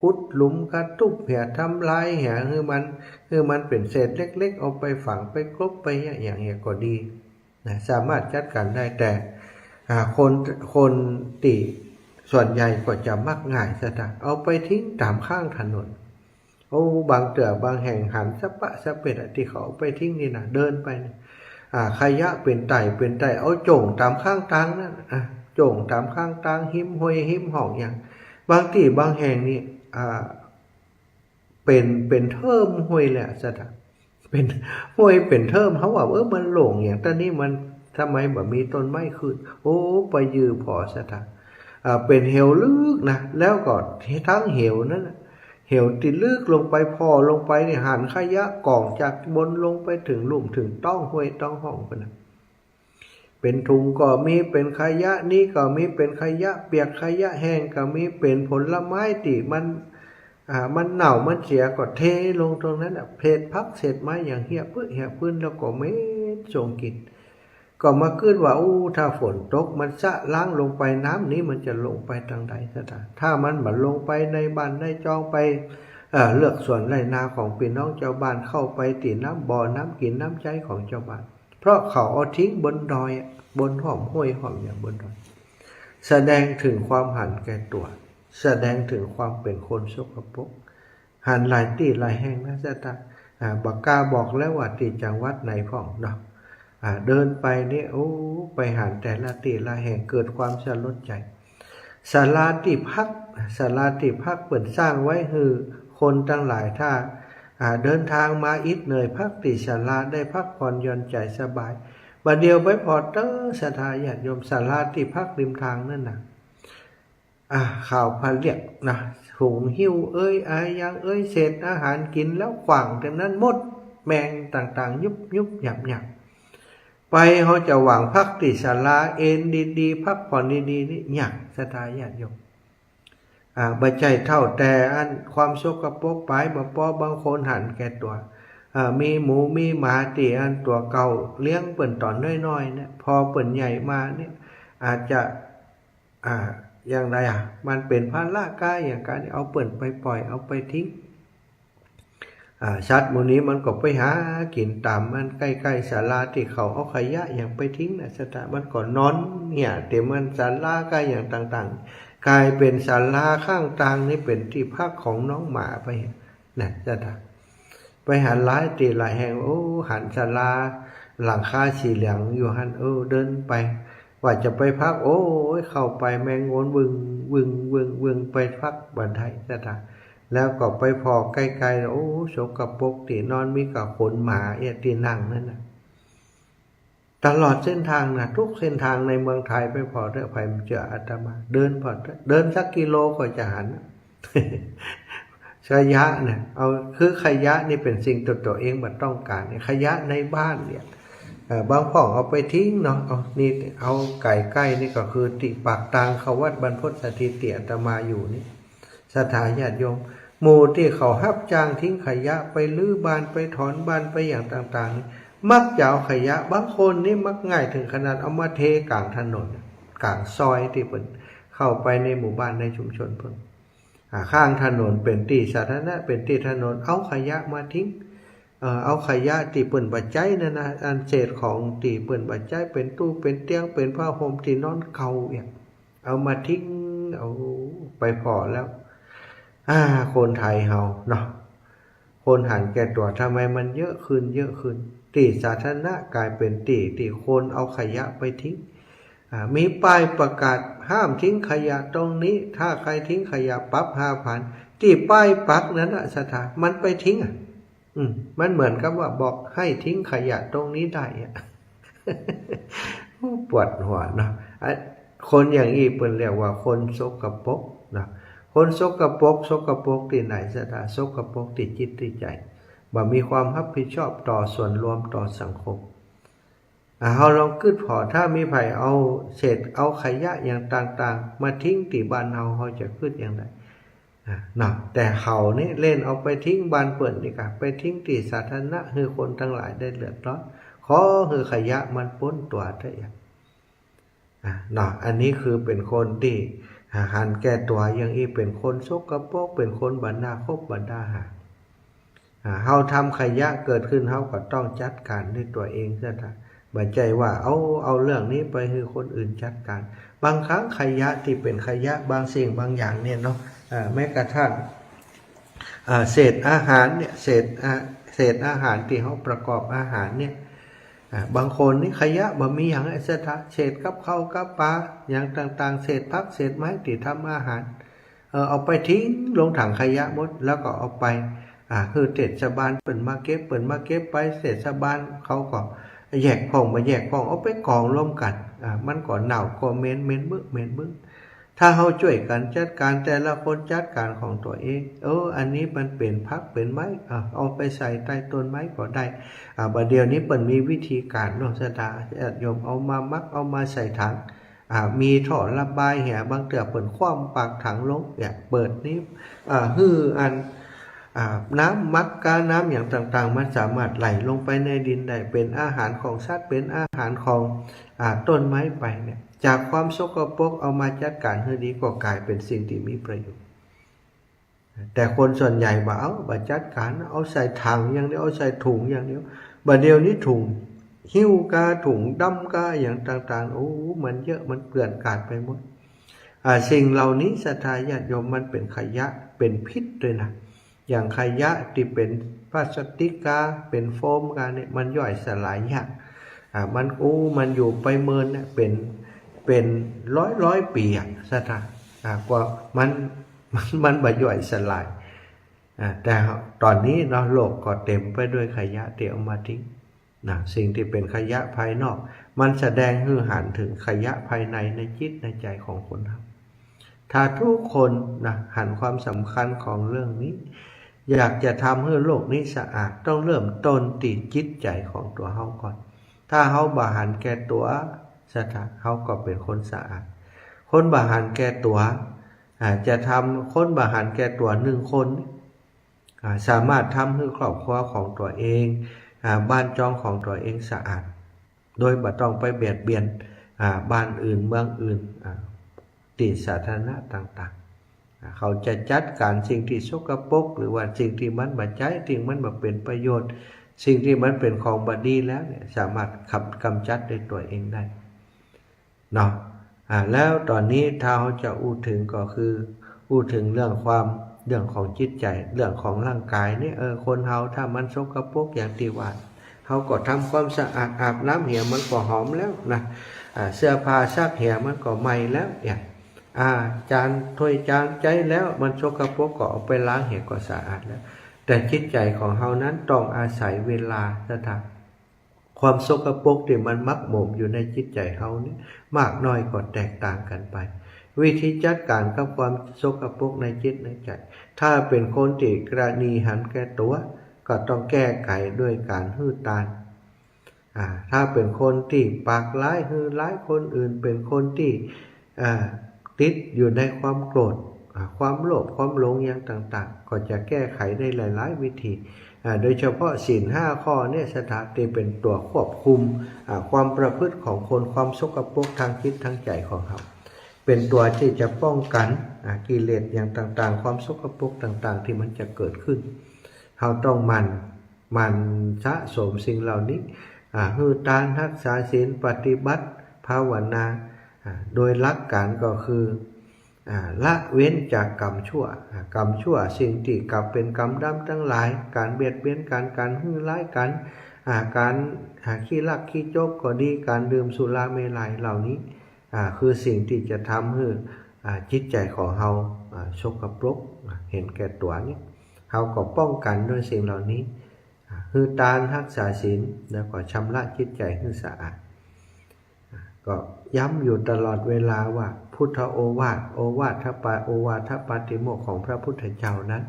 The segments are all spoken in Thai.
ขุดหลุมกระตุกเหี่ยทำลายเหี่ยคือมันเป็นเศษเล็กๆเอาไปฝังไปกลบไปอย่างเงี้ยก็ดีนะสามารถจัดการได้แต่คนติส่วนใหญ่ก็จะมักง่ายซะเอาไปทิ้งตามข้างถนนบางบางแห่งหันสะปะสะเป็ดที่เขาเอาไปทิ้งนี่นะเดินไปนะขยะเป็นไต่เอาโจ่งตามข้างทางนั่นโจ่งตามข้างทางหิมห้วยหิมห่องอย่างบางที่บางแห่งนี่เป็นเทิมห้วยแหละซะเป็นห้วยเป็นเทิมเขาว่ามันโหล่งอย่างตอนนี้มันทำไมแบบมีต้นไม้ขึ้นไปยือพอซะเป็นเหวลึกนะแล้วก็ทั้งเหวนั้นเหวติดลึกลงไปพอลงไปเนี่ยหันขยะกองจากบนลงไปถึงลุ่มถึงต้องห้วยต้องห้องกันนะเป็นถุงก็มีเป็นขยะนี่ก็มีเป็นขยะเปียกขยะแห้งก็มีเป็นผลไม้ที่มันเน่ามันเสียก็เทลงตรงนั้นเพศพักเศษไม้อย่างเหี้ยพื้นแล้วก็ไม่ส่งกินก็มาขึ้นว่าถ้าฝนตกมันสะล้างลงไปน้ำนี้มันจะลงไปทางใดถ้ามันลงไปในบ้านในจองไปเลือกส่วนไรนาของพี่น้องเจ้าบ้านเข้าไปตีน้ำบ่อน้ำกินน้ำใจของเจ้าบ้านเพราะเขาเอาทิ้งบนดอยบนห้อมห้วยห้อมอย่างบนดอยแสดงถึงความหันแก่ตัวแสดงถึงความเป็นคนสกปรกหันหลายที่หลายแห่งนะบักกาบอกแล้วว่าที่จังหวัดไหนพ่องเนาะเดินไปนี่ไปหันแต่ละที่ละแห่งเกิดความสลดใจศาลาที่พักเปิดสร้างไว้คือคนทั้งหลายถ้าเดินทางมาอิดเหนื่อยพักที่ศาลาได้พักผ่อนหย่อนใจสบายบัดเดียวไปพอศรัทธาญาติโยมศาลาที่พักริมทางนั่นน่ะข่าวพาเรียกนะถุงหิ้วยังเศษอาหารกินแล้วขวางแต่นั้นหมดแมงต่างๆยุบหยับไปเขาจะหวังพักติศาลาเอนดีๆพักผ่อนดีๆนี่หยักศรัทธาญาติโยมบัจจัยเท่าแต่อันความสกปรกไปบางคนหันแก่ตัวมีหมูมีหมาตีอันตัวเก่าเลี้ยงเปิ่นตอนน้อยๆเนี่ยพอเปิ่นใหญ่มาเนี่ยอาจจะอย่างไรมันเป็นภาระกายอย่างการเอาเปิ่นไปปล่อยเอาไปทิ้งชัดมูนี้มันก็ไปหากินตามมันใกล้ๆศาลาที่เขาเอาขยะอย่างไปทิ้งนะสถามันก็นอนเนี่ยแต่มันศาลาใกล้อย่างต่างๆกลายเป็นศาลาข้างทางนี่เป็นที่พักของน้องหมาไปนะสถาไปหันหลายตีหลายแห่งหันศาลาหลังคาสีเหลืองอยู่หันเดินไปว่าจะไปพักเข้าไปแมงโงนวึงไปพักบันไดสถาแล้วก็ไปพอใกล้ๆสกปรกตีนอนมีกับขนหมาตีนั่งนั่นนะตลอดเส้นทางนะทุกเส้นทางในเมืองไทยไปพอเถอะไปเจออาตมาเดินพอเดินสักกิโลก็จะหันขยะเนี่ยคือขยะนี่เป็นสิ่งตัวเองมันต้องการขยะในบ้านเนี่ยบางพ่อเอาไปทิ้งเนาะนี่เอาไก่ใกล้นี่ก็คือติปากตางเขาวัดบรรพตสถิติอาตมาอยู่นี่สถาญาติโยมหมู่ที่เขาหับจ้างทิ้งขยะไปลื้อบ้านไปถอนบ้านไปอย่างต่างๆมักจะเอาขยะบางคนนี่มักง่ายถึงขนาดเอามาเทกลางถนนกลางซอยที่เพิ่นเข้าไปในหมู่บ้านในชุมชนเพิ่นข้างถนนเป็นที่สาธารณะเป็นที่ถนนเอาขยะมาทิ้งเอาขยะที่เปิ่นบัดใจนั่นนะอันเศษของที่เปิ่นบัดใจเป็นตู้เป็นเตียงเป็นผ้าห่มที่นอนเก่าเอามาทิ้งเอาไปพอแล้วคนไทยเฮาเนาะคนหันแก่ตัวทำไมมันเยอะขึ้นที่สาธารณะกลายเป็นที่คนเอาขยะไปทิ้งมีป้ายประกาศห้ามทิ้งขยะตรงนี้ถ้าใครทิ้งขยะปรับ 5,000 ที่ป้ายปักนั้นสถานมันไปทิ้งมันเหมือนกับว่าบอกให้ทิ้งขยะตรงนี้ได้ปวดหัวเนาะคนอย่างนี้เปิ้นเรียกว่าคนสกปรกนะคนสกปรกที่ไหนสถานสกปรกที่จิตที่ใจบ่มีความรับผิดชอบต่อส่วนรวมต่อสังคมเราลองคิดพอถ้ามีไผเอาเศษเอาขยะอย่างต่างๆมาทิ้งที่บ้านเราจะคิดอย่างไรแต่เขานี่เล่นเอาไปทิ้งบ้านเปิ่นนี่ค่ะไปทิ้งที่สาธารณะคือคนทั้งหลายได้เดือดร้อนขอคือขยะมันพ้นตัวได้อันนี้คือเป็นคนที่ หันแก่ตัวอย่างอีเป็นคนสกปรกเป็นคนบรรดาคบบรรดาหาเฮาทำขยะเกิดขึ้นเฮาก็ต้องจัดการด้วยตัวเองซะนะบ่ใจว่าเอาเรื่องนี้ไปให้คนอื่นจัดการบางครั้งขยะที่เป็นขยะบางสิ่งบางอย่างเนี่ยเนาะแม้กระทั่งเศษอาหารเนี่ยเศษอาหารที่เขาประกอบอาหารเนี่ยบางคนนี่ขยะบ่มีอย่างไอ้เศษกับข้าวกับปลาอย่างต่างๆเศษผักเศษไม้ที่ทำอาหารเอาไปทิ้งลงถังขยะหมดแล้วก็เอาไปคือเทศบาลเปิ่นมาเก็บไปเทศบาลเขาก็แยกของเอาไปกองร่วมกันมันก็เน่าก็เหม็นบึ้งถ้าเขาช่วยกันจัดการแต่ละคนจัดการของตัวเองอันนี้มันเป็นพักเป็นไม้เอาไปใส่ใต้ต้นไม้ก็ได้บัดเดี๋ยวนี้เปิ่นมีวิธีการเนาะสตาโยมเอามามักเอามาใส่ถังมีท่อระบายแหบางเตือเปิ่นคว่ำปากถังลงเนี่ยเปิดนี้น้ำมักกาน้ำอย่างต่างๆมันสามารถไหลลงไปในดินได้เป็นอาหารของสัตว์เป็นอาหารของต้นไม้ไปเนี่ยจากความสกปรกเอามาจัดการให้ดีก็กลายเป็นสิ่งที่มีประโยชน์แต่คนส่วนใหญ่บ่าจัดการเอาใส่ถังอย่างเดียวเอาใส่ถุงอย่างเดียวบัดเดียวนี้ถุงหิ้วกาถุงดำกาอย่างต่างๆมันเยอะมันเกลื่อนกลาดไปหมดสิ่งเหล่านี้ศรัทธาญาติโยมมันเป็นขยะเป็นพิษด้วยนะอย่างขยะที่เป็นพลาสติกกาเป็นโฟมกาเนี่ยมันย่อยสลายยากมันอยู่ไปเมินเนี่ยเป็นร้อยปีศรัทธากว่ามันบ่ย่อยสลายแต่ตอนนี้เนาะโลกก็เต็มไปด้วยขยะที่เอามาทิ้งสิ่งที่เป็นขยะภายนอกมันแสดงให้หันถึงขยะภายในจิตในใจของคนเราถ้าทุกคนหันความสำคัญของเรื่องนี้อยากจะทำให้โลกนี้สะอาดต้องเริ่มต้นที่จิตใจของตัวเฮาก่อนถ้าเฮาบ่หันแก่ตัวสถานเฮาก็เป็นคนสะอาดคนบ่หันแก่ตัวจะทำคนบ่หันแก่ตัว1คนสามารถทำให้ครอบครัวของตัวเองบ้านจองของตัวเองสะอาดโดยบ่ต้องไปเบียดเบียนบ้านอื่นเมืองอื่นที่สาธารณะต่างๆเขาจะจัดการสิ่งที่สกปรกหรือว่าสิ่งที่มันบ่ใช้สิ่งมันบ่เป็นประโยชน์สิ่งที่มันเป็นของบ่ดีแล้วเนี่ยสามารถกำจัดด้วยตัวเองได้เนาะแล้วตอนนี้ถ้าเราจะอู้ถึงก็คืออู้ถึงเรื่องของจิตใจเรื่องของร่างกายนี่คนเฮาถ้ามันสกปรกอย่างที่ว่าเฮาก็ทำความสะอาดอาบน้ำเหี่ยมันก็หอมแล้วนะเสื้อผ้าซักเหี่ยมันก็ใหม่แล้วอย่างจานถ้วยจานใจแล้วมันสกปรกก็เอาไปล้างเหี่ยก็สะอาดแล้วแต่จิตใจของเฮานั้นต้องอาศัยเวลาสถานความสกปรกที่มันมักหมมอยู่ในจิตใจเฮานี่มากน้อยก็แตกต่างกันไปวิธีจัดการกับความสกปรกในจิตในใจถ้าเป็นคนที่กระนีหันแก่ตัวก็ต้องแก้ไขด้วยการหื้อตานถ้าเป็นคนที่ปากร้ายหื้อร้ายคนอื่นเป็นคนที่ติดอยู่ในความโกรธความโลภความหลงอย่างต่างๆก็จะแก้ไขได้หลายๆวิธีโดยเฉพาะศีล5ข้อเนี่ยสถาติเป็นตัวควบคุมความประพฤติของคนความสกปรกทางจิตทางใจของเขาเป็นตัวที่จะป้องกันกิเลสอย่างต่างๆความสกปรกต่างๆที่มันจะเกิดขึ้นเราต้องมันสะสมสิ่งเหล่านี้หื้อตานรักษาศีลปฏิบัติภาวนาโดยหลักการก็คือละเว้นจากกรรมชั่วสิ่งที่กลับเป็นกรรมดำทั้งหลายการเบียดเบียนการหื้อร้ายกันการขี้ลักขี้โจกก็ดีการดื่มสุราเมลัยเหล่านี้คือสิ่งที่จะทำให้จิตใจของเราสกปรกเห็นแก่ตัวนี้เราก็ป้องกันด้วยสิ่งเหล่านี้คือตานรักษาศีลแล้วก็ชำระจิตใจให้สะอาดก็ย้ำอยู่ตลอดเวลาว่าพุทธโอวาทปาติโมกข์ของพระพุทธเจ้านั้น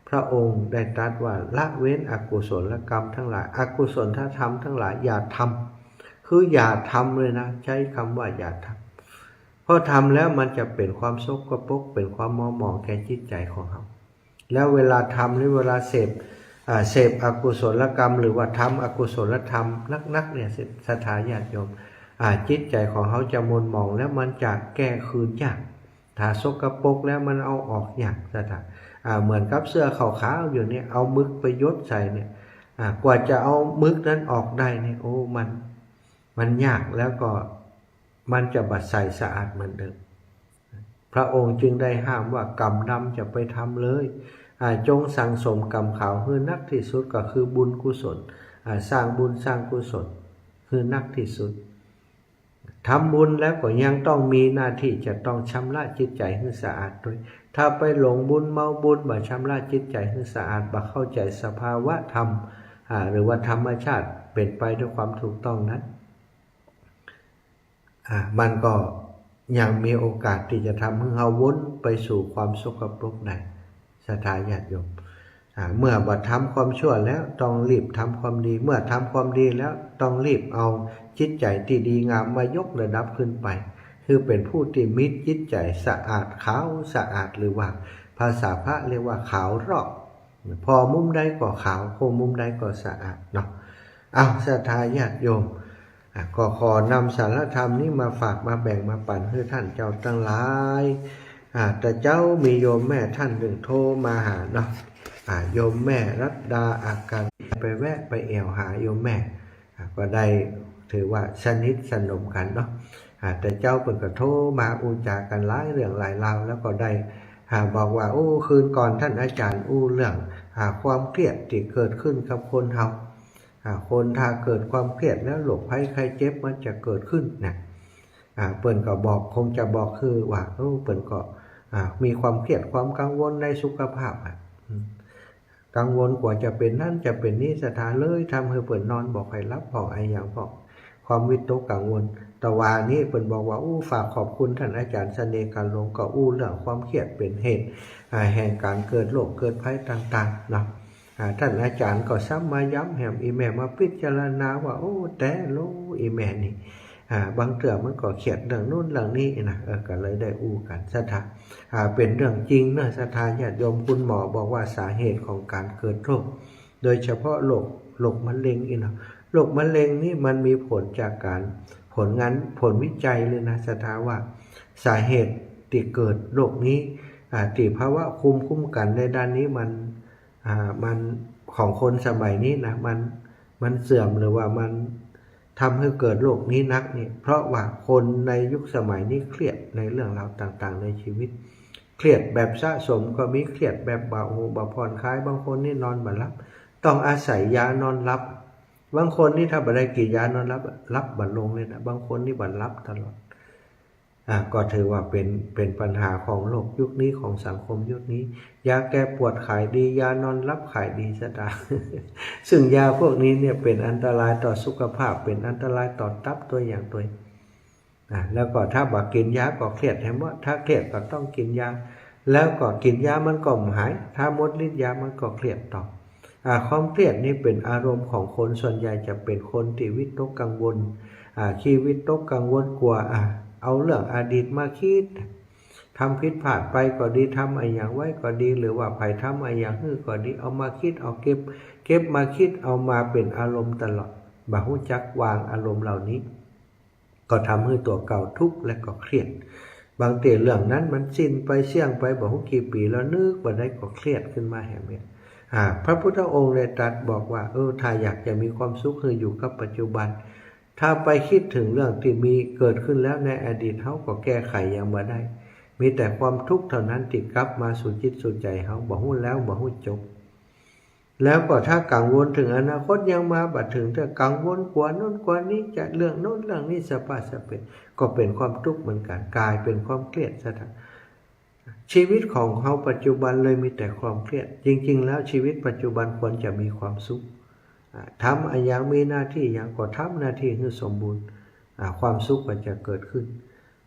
พระองค์ได้ตรัสว่าละเว้นอกุศลกรรมทั้งหลายอกุศลธรรมทั้งหลายอย่าทำคืออย่าทำเลยนะใช้คำว่าอย่าทำเพราะทำแล้วมันจะเป็นความสกปรกเป็นความมัวหมองแก่จิตใจของเราแล้วเวลาทำหรือเวลาเสพอกุศลกรรมหรือว่าทำอกุศลธรรมนักเนี่ยศรัทธาญาติโยมจิตใจของเขาจะมัวหมองแล้วมันจะแก้คืนยาก ถ้าสกปรกแล้วมันเอาออกยากซะถ้าเหมือนกับเสื้อขาวๆอยู่เนี่ยเอามึกไปยดใส่เนี่ยกว่าจะเอามึกนั้นออกได้เนี่ยโอ้มันยากแล้วก็มันจะบัดใสสะอาดเหมือนเดิมพระองค์จึงได้ห้ามว่ากรรมดำจะไปทำเลยจงสั่งสมกรรมขาวให้นักที่สุดก็คือบุญกุศลสร้างบุญสร้างกุศลคือนักที่สุดทำบุญแล้วก็ยังต้องมีหน้าที่จะต้องชำระจิตใจให้สะอาดด้วยถ้าไปหลงบุญเมาบุญบ่ชำระจิตใจให้สะอาดบ่เข้าใจสภาวะธรรมหรือว่าธรรมชาติเป็นไปด้วยความถูกต้องนั้นมันก็ยังมีโอกาสที่จะทำให้เราวนไปสู่ความสกปรกได้ศรัทธาญาติโยมเมื่อบ่ทำความชั่วแล้วต้องรีบทำความดีเมื่อทำความดีแล้วต้องรีบเอาจิตใจที่ดีงามมายกระดับขึ้นไปคือเป็นผู้ที่มีจิตใจสะอาดขาวสะอาดหรือว่าภาษาพระเรียกว่าขาวรอบพอมุมใดก็ขาวพอมุมใดก็สะอาดเนาะศรัทธาญาติโยมก็ขอนำสารธรรมนี้มาฝากมาแบ่งมาปันให้ท่านเจ้าทั้งหลายแต่เจ้ามีโยมแม่ท่านหนึ่งโทรมาหาเนาะโยมแม่รัตดาอาการไปแวะไปแอวหาโยมแม่ก็ได้ถือว่าสนิทสนมกันเนาะแต่เจ้าเปิดกระโทรมาอูจากันหลายเรื่องหลายราวแล้วก็ได้บอกว่าคืนก่อนท่านอาจารย์เรื่องความเครียดที่เกิดขึ้นกับคนเฮาคนถ้าเกิดความเครียดแล้วโรคภัยไข้เจ็บมันจะเกิดขึ้นนะเปิ่นก็บอกคงจะบอกคือว่าเปิ่นก็มีความเครียดความกังวลในสุขภาพกังวลกว่าจะเป็นนั่นจะเป็นนี่สถานเลยทำให้เปิ่นนอนบอกให้รับบอกไอ้อย่างบอกความวิตกกังวลแต่ว่านี้เปิ่นบอกว่าฝากขอบคุณท่านอาจารย์เสน่ห์การลงก็เรื่องความเครียดเป็นเหตุแห่งการเกิดโรคเกิดภัยต่างๆเนาะท่านอาจารย์ก็ซ้ำมาย้ำแหมอีแม่มาพิจารณาว่าแต่โลอีแม่นี่บางเถื่อมันก็เขียนเรื่องนู้นเรื่องนี้นะก็เลยได้กันศรัทธาเป็นเรื่องจริงนะศรัทธาญาติโยมคุณหมอบอกว่าสาเหตุของการเกิดโรคโดยเฉพาะโรคมะเร็งนะโรคมะเร็งนี่มันมีผลจากการผลวิจัยเลยนะศรัทธาว่าสาเหตุที่เกิดโรคนี้ที่ภาวะคุ้มกันในด้านนี้มันของคนสมัยนี้นะมันเสื่อมหรือว่ามันทำให้เกิดโรคนี้นักนี่เพราะว่าคนในยุคสมัยนี้เครียดในเรื่องราวต่างๆในชีวิตเครียดแบบสะสมก็มีเครียดแบบเบาผ่อนคลายบางคนนี่นอนบ่หลับต้องอาศัยยานอนหลับบางคนนี่ถ้าบ่ได้กินยานอนหลับบ่ลงเลยนะบางคนนี่บ่หลับตลอดก็ถือว่าเป็นปัญหาของโลกยุคนี้ของสังคมยุคนี้ยาแก้ปวดขายดียานอนหลับขายดีซะตา ซึ่งยาพวกนี้เนี่ยเป็นอันตรายต่อสุขภาพเป็นอันตรายต่อตับตัวอย่างตัวแล้วก็ถ้าบ่กินยาก็เครียดแถมว่าถ้าเครียดก็ต้องกินยาแล้วก็กินยามันก็หายถ้าหมดฤทธิ์ยามันก็เครียดต่อความเครียดนี่เป็นอารมณ์ของคนส่วนใหญ่จะเป็นคนที่วิตกกังวลชีวิตตกกังวลกลัวเอาเรื่องอดีตมาคิดทำผิดพลาดไปก็ดีทำอะไรอย่างไว้ก็ดีหรือว่าไผทำอะไรอย่างฮื้อก็ดีเอามาคิดเอาเก็บมาคิดเอามาเป็นอารมณ์ตลอดบ่ฮู้จักวางอารมณ์เหล่านี้ก็ทำให้ตัวเก่าทุกข์และก็เครียดบางทีเรื่องนั้นมันสิ้นไปเสี่ยงไปบ่ฮู้กี่ปีแล้วนึกบ่ได้ก็เครียดขึ้นมาแห่งนี้พระพุทธองค์ได้ตรัสบอกว่าถ้าอยากจะมีความสุขคืออยู่กับปัจจุบันถ้าไปคิดถึงเรื่องที่มีเกิดขึ้นแล้วในอดีตเขาก็แก้ไขยังบ่ได้มีแต่ความทุกข์เท่านั้นที่กลับมาสู่จิตสู่ใจเขาบ่ฮู้แล้วบ่ฮู้จบแล้วก็ถ้ากังวลถึงอนาคตยังมาบัดถึงถ้ากังวลกว่าโน้นกว่านี้จะเรื่องโน้นเรื่องนี้สะเป็นก็เป็นความทุกข์เหมือนกันกลายเป็นความเครียดซะทั้งชีวิตของเขาปัจจุบันเลยมีแต่ความเครียดจริงๆแล้วชีวิตปัจจุบันควรจะมีความสุขทำอะไรอย่างมีหน้าที่อย่างก็ทำหน้าที่ให้สมบูรณ์ความสุขก็จะเกิดขึ้น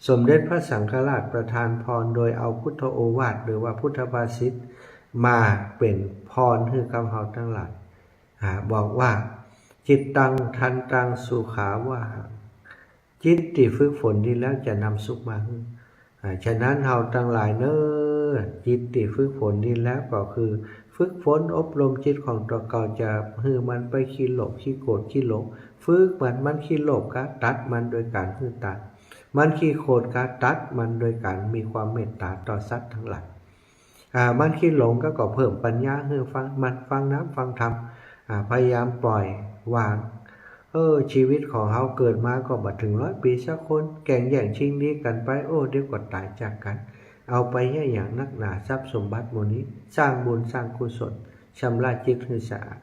สมเด็จพระสังฆราชประทานพรโดยเอาพุทธโอวาทหรือว่าพุทธภาษิตมาเป็นพรให้กับเราทั้งหลายบอกว่าจิตตังทันตังสุขาวาจิตที่ฝึกฝนดีแล้วจะนำสุขมาให้ฉะนั้นเราทั้งหลายจิตที่ฝึกฝนดีแล้วก็คือฝึกฝนอบรมจิตของตัวเก่าจะให้มันไปขี้โลภขี้โกรธขี้หลงฝึกมันขี้โลภก็ตัดมันโดยการตัด มันขี้โคตรการตัดมันโดยการมีความเมตตาต่อสัตว์ทั้งหลายมันขี้หลงก็เพิ่มปัญญาให้ฟังมันฟังน้ำฟังธรรมพยายามปล่อยวางชีวิตของเขาเกิดมาก็บัดถึง100 ปีสักคนแก่งแย่งชิงนี้กันไปเดี๋ยวก็ตายจากกันเอาไปอย่างนักหนาทรัพย์สมบัติหมู่นี้สร้างบุญสร้างกุศลชำระจิตให้สะอาด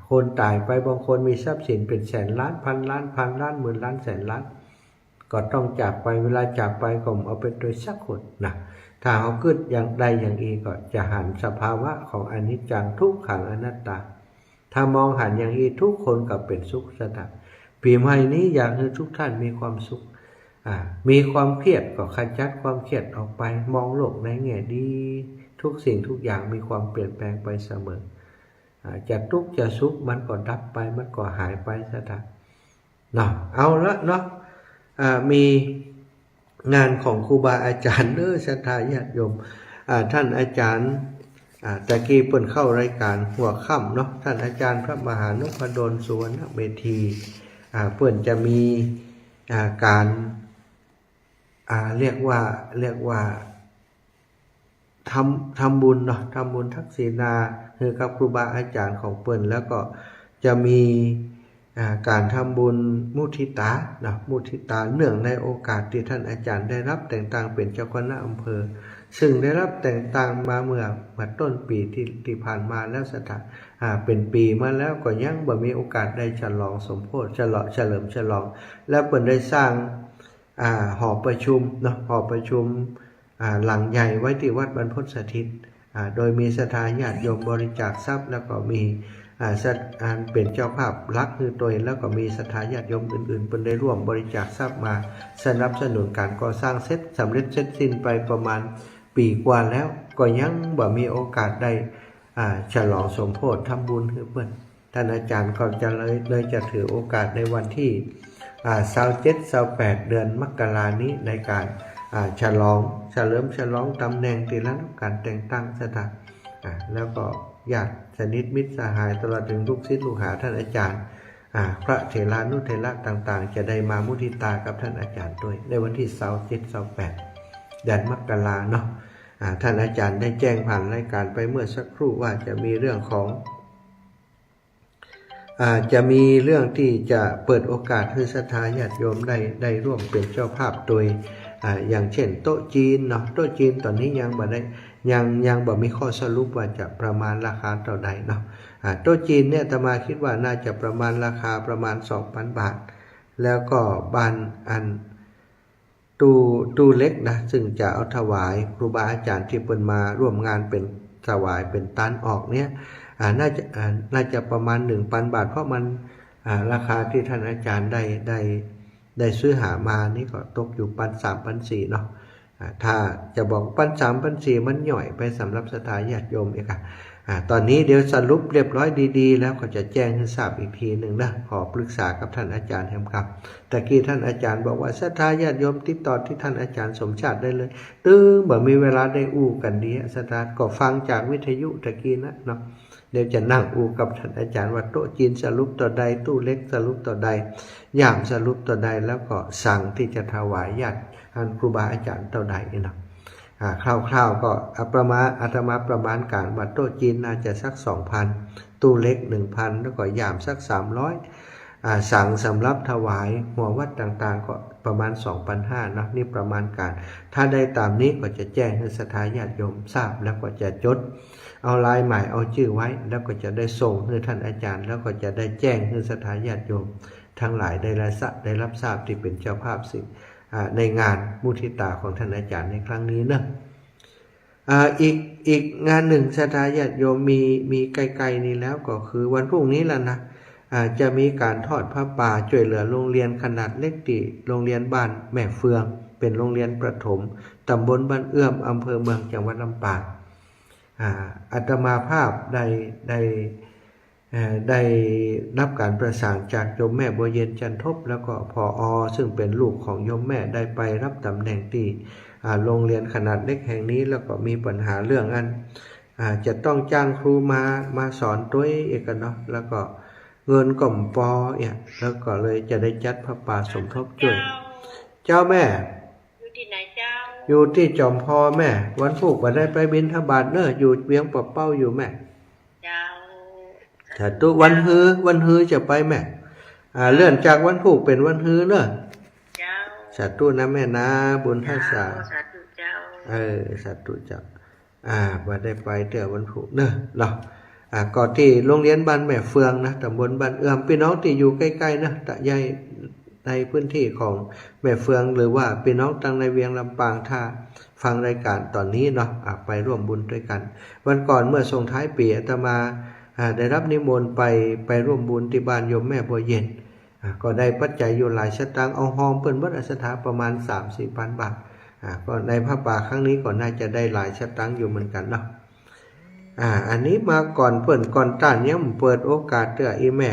คนตายไปบางคนมีทรัพย์สินเป็นแสนล้านพันล้านหมื่นล้านแสนล้านก็ต้องจากไปเวลาจากไปก็เอาไปโดยสักคนนะถ้าเขาเกิดอย่างใดอย่างอีก็จะหันสภาวะของอนิจจังทุกขังอนัตตาถ้ามองหันอย่างนี้ทุกคนก็เป็นสุขสถานปีใหม่นี้อยากให้ทุกท่านมีความสุขมีความเครียดก็ขจัดความเครียดออกไปมองโลกในแง่ดีทุกสิ่งทุกอย่างมีความเปลี่ยนแปลงไปเสมอจะทุกข์จะสุขมันก็ดับไปมันก็หายไปซะเนาะเอาละเนาะมีงานของครูบาอาจารย์ศรัทธาญาติโยมท่านอาจารย์ตะกี้เปิ่นเข้ารายการหัวค่ำเนาะท่านอาจารย์พระมหานพดลสุวรรณเมธีเปิ่นจะมีการเรียกว่าทำบุญเนาะทำบุญทักษิณาคือกับครูบาอาจารย์ของเปิ่นแล้วก็จะมีการทำบุญมุทิตานะมุทิตาเนื่องในโอกาสที่ท่านอาจารย์ได้รับแต่งตั้งเป็นเจ้าคณะอำเภอซึ่งได้รับแต่งตั้งมาเมื่อต้นปีที่ผ่านมาแล้วเป็นปีมาแล้วก็ยังบ่มีโอกาสได้ฉลองสมโภชเฉลิมฉลองและเปิ่นได้สร้างหอประชุมเนาะหอประชุมหลังใหญ่ไว้ที่วัดบรรพตสถิตโดยมีศรัทธาญาติโยมบริจาคทรัพย์แล้วก็มีเป็นเจ้าภาพรักคือตัวแล้วก็มีศรัทธาญาติโยมอื่นๆเป็นได้ร่วมบริจาคทรัพย์มาสนับสนุนการก่อสร้างเสร็จสำเร็จเสร็จสิ้นไปประมาณปีกว่าแล้วก็ยังบ่มีโอกาสได้ฉลองสมโภชทำบุญให้เพื่อนท่านอาจารย์ก็จะเลยจะถือโอกาสในวันที่27-28 เดือนมกราคมนี้ในการเฉลิมฉลองตำแหน่งที่รับการแต่งตั้งสถานแล้วก็ญาติสนิทมิตรสหายตลอดถึงลูกศิษย์ลูกหาท่านอาจารย์พระเถรานุเถระต่างๆจะได้มามุทิตากับท่านอาจารย์ด้วยในวันที่27-28 เดือนมกราคมเนาะท่านอาจารย์ได้แจ้งผ่านรายการไปเมื่อสักครู่ว่าจะมีเรื่องของจะมีเรื่องที่จะเปิดโอกาสให้ศรัทธาญาติโยมได้ร่วมเป็นเจ้าภาพโดยอย่างเช่นโต๊ะจีนเนาะโต๊ะจีนตอนนี้ยังบ่มีข้อสรุปว่าจะประมาณราคาเท่าใดเนาะโต๊ะจีนเนี่ยอาตมาคิดว่าน่าจะประมาณราคาประมาณ 2,000 บาทแล้วก็บานตู้เล็กนะซึ่งจะเอาถวายครูบาอาจารย์ที่เปิ่นมาร่วมงานเป็นถวายเป็นตันออกเนี่ยน่าจะประมาณ 1,000 บาทเพราะมันราคาที่ท่านอาจารย์ได้ซื้อหามานี่ก็ตกอยู่ 1,300-1,400 เนาะถ้าจะบอก 1,300-1,400 มันหน่อยไปสำหรับศรัทธาญาติโยมเองตอนนี้เดี๋ยวสรุปเรียบร้อยดีๆแล้วก็จะแจ้งให้ทราบอีกทีหนึ่งนะขอปรึกษากับท่านอาจารย์ครับตะกี้ท่านอาจารย์บอกว่าศรัทธาญาติโยมติดต่อที่ท่านอาจารย์สมชาติได้เลยบ่มีเวลาได้อู้กันดีศรัทธาก็ฟังจากวิทยุตะกี้นะเนาะเดี๋ยวจะนั่งอู้กับท่านอาจารย์ว่าโต๊ะจีนสรุปต่อใดตู้เล็กสรุปต่อใดย่ามสรุปต่อใดแล้วก็สั่งที่จะถวายญาติครูบาอาจารย์ต่อใดเนาะคร่าวๆก็อาตมาประมาณการว่าโต๊ะจีนน่าจะสัก 2,000 ตู้เล็ก 1,000 แล้วก็ย่ามสัก 300สั่งสำหรับถวายหัววัดต่างๆก็ประมาณ 2,500 นะนี่ประมาณการถ้าได้ตามนี้ก็จะแจ้งให้ศรัทธาญาติโยมทราบแล้วก็จะจดเอาลายหมายเอาชื่อไว้แล้วก็จะได้ส่งให้ท่านอาจารย์แล้วก็จะได้แจ้งให้ศรัทธาญาติโยมทั้งหลายได้รับทราบที่เป็นเจ้าภาพสิ่งในงานมุทิตาของท่านอาจารย์ในครั้งนี้นะอีกงานหนึ่งศรัทธาญาติโยมมีไกลๆนี้แล้วก็คือวันพรุ่งนี้แล้วนะจะมีการทอดผ้าป่าช่วยเหลือโรงเรียนขนาดเล็กที่โรงเรียนบ้านแม่เฟืองเป็นโรงเรียนประถมตำบลบ้านเอื้อมอำเภอเมืองจังหวัดลำปางอาตมาภาพได้รับการประสานจากโยมแม่บัวเย็นจันทบแล้วก็ผอ.ซึ่งเป็นลูกของโยมแม่ได้ไปรับตำแหน่งที่โรงเรียนขนาดเล็กแห่งนี้แล้วก็มีปัญหาเรื่องจะต้องจ้างครูมาสอนตัวเองเนาะแล้วก็เงินก่อมปอเนี่ยแล้วก็เลยจะได้จัดพระป่าสมทบ เจ้าแม่อยู่ที่ไหนเจ้าอยู่ที่จอมพอแม่วันพุธวันได้ไปบิณฑบาตเนอะอยู่เวียงปะเป้าอยู่แม่เจ้าถ้าตุวันฮือจะไปแม่เลื่อนจากวันพุธเป็นวันฮือเนอะเจ้าสาธุนะแม่นะบุญทักษาสาธุเจ้าสาธุเจ้าว่าได้ไปเดี๋ยววันพุธเนอะเนาะก่อนที่โรงเรียนบ้านแม่เฟืองนะตำบลบ้านเอื้อมพี่น้องที่อยู่ใกล้ๆนะตะใหญ่ในพื้นที่ของแม่เฟืองหรือว่าพี่น้องตั้งในเวียงลำปางถ้าฟังรายการตอนนี้เนาะไปร่วมบุญด้วยกันวันก่อนเมื่อส่งท้ายปีอาตมาได้รับนิมนต์ไปร่วมบุญที่บ้านโยมแม่บัวเย็นก็ได้ปัจจัยอยู่หลายสตางค์เอาห้องเปิ้นวัดอสถาประมาณ 3-4 พันบาทก็ในพระป่าครั้งนี้ก็น่าจะได้หลายสตางค์อยู่เหมือนกันเนาะอันนี้มาก่อนเปิ้นก่อนต้านเนี่ยเปิดโอกาสเตื้ออีแม่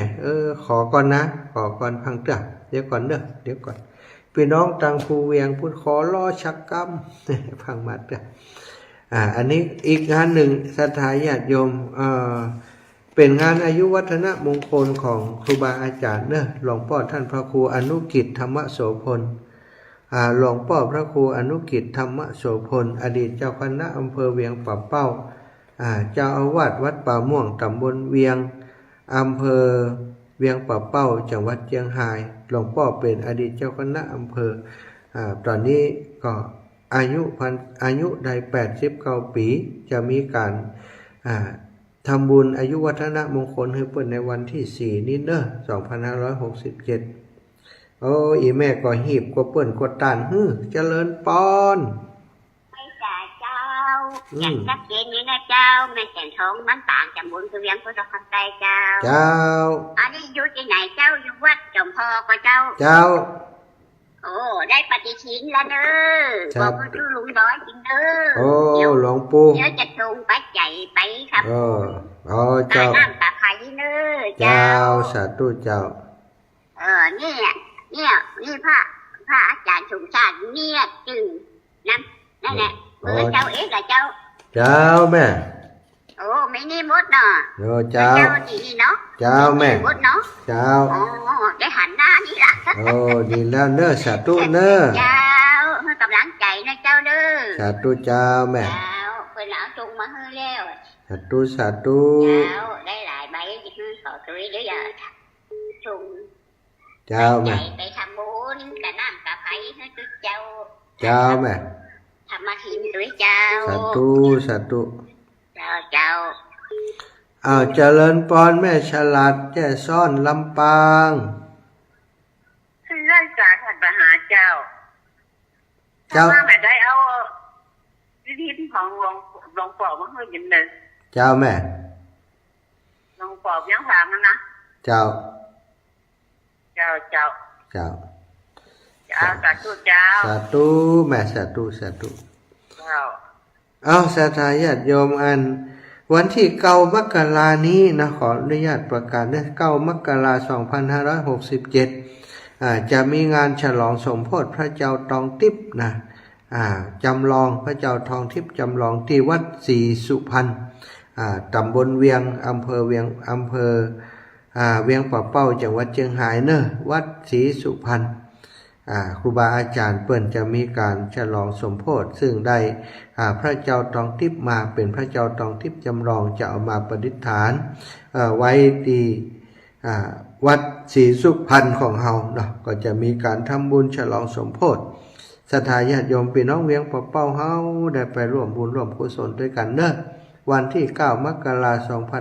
ขอก่อนนะขอก่อนพังเตื้อเดี๋ยวก่อนเด้อเดี๋ยวก่อนพี่น้องตังภูเวียงพูดขอรอชักกรรมฟังมาเตื้ออันนี้อีกงานหนึ่งศรัทธาญาติโยมเป็นงานอายุวัฒนมงคลของครูบาอาจารย์เนอะหลวงพ่อท่านพระครูอนุกิจธรรมโสพลหลวงพ่อพระครูอนุกิจธรรมโสพลอดีตเจ้าคณะอำเภอเวียงป่าเป้าเจ้าอาวาสวัดป่าม่วงตำบลเวียงอำเภอเวียงป่าเป้าจังหวัดเชียงรายหลวงพ่อเป็นอดีตเจ้าคณะอำเภอตอนนี้ก็อายุได้89 ปีจะมีการทำบุญอายุวัฒนมงคลให้เปิดในวันที่4นี้เนอะ2567อีแม่ก็หีบก็เปิ้นก็ต้านเจริญปอนไม่จ่าเจ้าอย่างชัดเจนนี้นะเจ้าแม่แก่นทองมันต่างจากบุญคือเวียงพุทธคัมภีร์เจ้าอันนี้อยู่ที่ไหนเจ้าอยู่วัดจอมพอก็เจ้าโอ้ได้ปฏิทินแล้วเด้อบอกว่าชื่อลุงน้อยจริงเด้อหลวงปู่เดี๋ยวจะส่งปัจจัยไปครับเจ้าน้ำตาไผ่เด้อเจ้าสาธุเจ้านี่พระอาจารย์สมชาติเนี่ยจึงนั่นแหละเจ้าเอ๊ะกับเจ้าแม่ไม่นี่มดเนาะเจ้าดีเนาะเจ้าแม่มดเนาะเจ้าได้หันหน้านี่ล่ะดีแล้วเนอะสาธุเนอะเจ้ากำลังใจนะเจ้าเด้อสาธุเจ้าแม่เจ้าเพิ่นเอาจงมาให้แล้วสาธุ เจ้าได้หลายใบคือขอตัวเด้อจงเจ้าแม่ไปทำบุญกับน้ำกับไผ่ให้เจ้าแม่ทำมาถินด้วยเจ้าสาธุ เจ้าเจริญปอนแม่ฉลาดแจ้ซ่อนลำปางคือได้จากท่านมหาเจ้าว่าแม่ได้เอาวิธีของหลวงปู่มาให้ยินเลยเจ้าแม่หลวงปู่ยังถามนะเจ้าสาธุเจ้าสาธุแม่สาธุเจ้าศรัทธาญาติโยมอันวันที่9 มกรานี้นะขออนุญาตประกาศนะ9 มกราคม 2567จะมีงานฉลองสมโภชพระเจ้าทองทิพย์นะจำลองพระเจ้าทองทิพย์จำลองที่วัดศรีสุพรรณตำบลเวียงอำเภอเวียงป่าเป้าจังหวัดเชียงรายเนอะวัดศรีสุพรรณครูบาอาจารย์เปิ้นจะมีการฉลองสมโภชซึ่งได้พระเจ้าทองทิพย์มาเป็นพระเจ้าทองทิพย์จำลองจะเอามาประดิษฐานไว้ที่วัดศรีสุพรรณของเฮาเนาะก็จะมีการทำบุญฉลองสมโภชศรัทธาญาติโยมพี่น้องเวียงป่าเป้าเฮาได้ไปร่วมบุญร่วมกุศลด้วยกันเนอะวันที่9 มกราคม 2567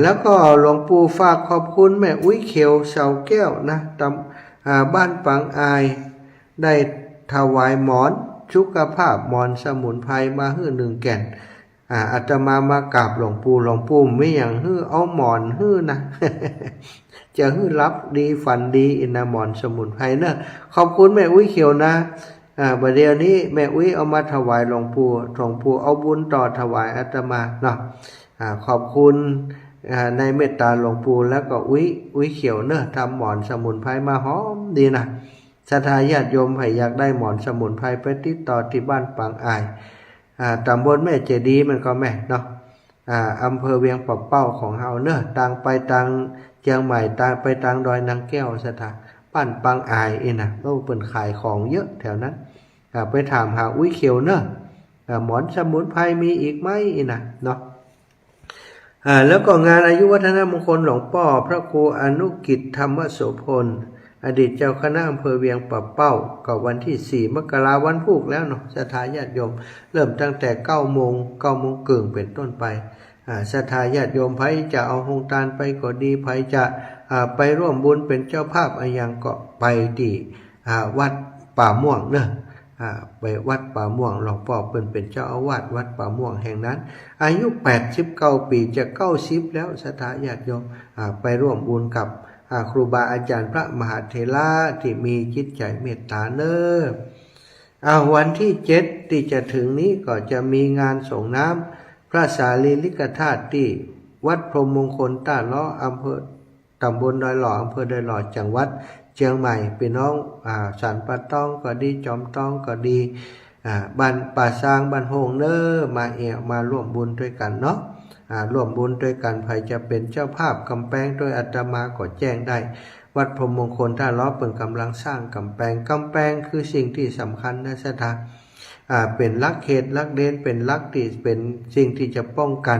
แล้วก็หลวงปู่ฝากขอบคุณแม่อุ้ยเขียวเสาแก้วนะบ้านปังอายได้ถวายหมอนสุขภาพหมอนสมุนไพรมาให้1 แก่นอาตมามากราบหลวงปู่ไม่อย่างให้เอาหมอนให้นะ จะให้รับดีฝันดีอินนะหมอนสมุนไพรเนอะขอบคุณแม่อุ้ยเขียวนะบัดเดี๋ยวนี้แม่อุ้ยเอามาถวายหลวงปู่เอาบุญต่อถวายอาตมาเนาะขอบคุณในเมตตาหลวงปู่แล้วก็อุ้ยเขียวเนอะทำหมอนสมุนไพรมาหอมดีนะศรัทธาญาติโยมใครอยากได้หมอนสมุนไพรไปติดต่อที่บ้านปางอายตำบลแม่เจดีมันก็แม่เนาะอำเภอเวียงป่าเป้าของเฮาเนอะต่างไปต่างเชียงใหม่ต่างไปต่างดอยนางแก้วศรัทธา ปั้นปังอายนะเปิ่นขายของเยอะแถวนั้นไปถามหาอุ้ยเขียวเนอะหมอนสมุนไพรมีอีกไหมนะเนาะแล้วก็งานอายุวัฒนมงคลหลวงพ่อพระครูอนุกิจธรรมโสพลอดีตเจ้าคณะอำเภอเวียงป่าเป้าก็วันที่4 มกราคมวันพุธแล้วเนาะศรัทธาญาติโยมเริ่มตั้งแต่9 โมงเกิงเป็นต้นไปศรัทธาญาติโยมไผจะเอาหงตาลไปก็ดีไผจะไปร่วมบุญเป็นเจ้าภาพอย่างก็ไปที่วัดป่าม่วงเนอะไปวัดป่าม่วงหลวงพ่อเป็นเจ้าอาวาสวัดป่าม่วงแห่งนั้นอายุ89 ปีจะ90แล้วศรัทธาญาติโยมไปร่วมบุญกับครูบาอาจารย์พระมหาเถระที่มีจิตใจเมตตาเนอะวันที่7ที่จะถึงนี้ก็จะมีงานส่งน้ำพระสารีริกธาตุที่วัดพรหมมงคลต้าล้ออำเภอตำบลดอยหล่ออำเภอดอยหล่อจังหวัดเชียงใหม่พี่น้องสันปะตองก็ดีจอมตองก็ดีบ้านป่าซางบ้านโฮงเนอมาร่วมบุญด้วยกันเนาะร่วมบุญด้วยกันใครจะเป็นเจ้าภาพกำแพงโดยอาตมาก็แจ้งได้วัดพรหมมงคลท่าล้อเปิดกำลังสร้างกำแพงคือสิ่งที่สำคัญนะศรัทธาเป็นลักเขตลักเดนเป็นลักที่เป็นสิ่งที่จะป้องกัน